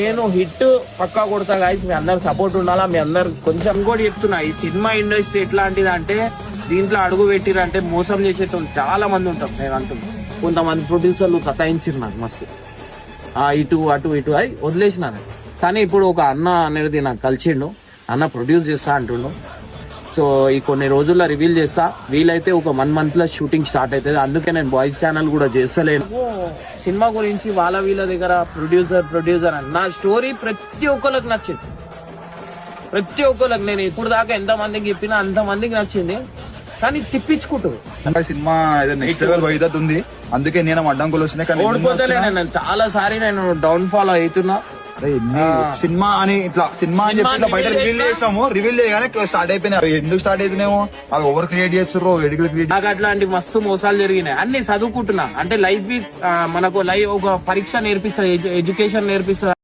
నేను హిట్ పక్కా కొడతా గాయస్, మీ అందరు సపోర్ట్ ఉండాలా. మీ అందరు కొంచెం కూడా చెప్తున్నా, ఈ సినిమా ఇండస్ట్రీ ఎట్లాంటిది అంటే దీంట్లో అడుగు పెట్టిరంటే మోసం చేసేటోళ్ళు చాలా మంది ఉంటాం. నేను అంటున్నా, కొంతమంది ప్రొడ్యూసర్లు సతాయించారు నాకు మస్తు, ఇటు అటు ఇటు అయి వదిలేసినాను. కానీ ఇప్పుడు ఒక అన్న అనేది నాకు కలిసిండు, అన్న ప్రొడ్యూస్ చేస్తా అంటుండు. సో ఈ కొన్ని రోజుల్లో రివీల్ చేస్తా, వీలైతే ఒక 1 month లో షూటింగ్ స్టార్ట్ అవుతుంది. అందుకే నేను బాయ్స్ ఛానల్ కూడా చేస్తలేను. సినిమా గురించి వాళ్ళ వీళ్ళ దగ్గర ప్రొడ్యూసర్ అని నా స్టోరీ ప్రతి ఒక్కరికి నచ్చింది. ప్రతి ఒక్కరికి నేను ఇప్పుడు దాకా ఎంత మందికి చెప్పినా అంత మందికి నచ్చింది. కానీ తిప్పించుకుంటారు సినిమా నెక్స్ట్ లెవెల్ వైద్యుత్ ఉంది. అందుకే నేను అడ్డంకులు వచ్చినాయి. ఓడిపోతలే, నేను చాలా సారి నేను డౌన్ ఫాల్ అవుతున్నా. సినిమా అని ఇట్లా సినిమా అని చెప్పి ఇట్లా బయట రివీల్ చేసినాము. రివీల్ చేయగానే స్టార్ట్ అయిపోయినాయి. ఎందుకు స్టార్ట్ అయితేనేమో అవి ఓవర్ క్రియేట్ చేస్తారు, ఎడికల్ క్రియేట్. నాకు అట్లాంటి మస్తు మోసాలు జరిగినాయి. అన్ని చదువుకుంటున్నా. అంటే లైఫ్ ఈజ్ మనకు లైఫ్ ఒక పరీక్ష నేర్పిస్తుంది, ఎడ్యుకేషన్ నేర్పిస్తుంది.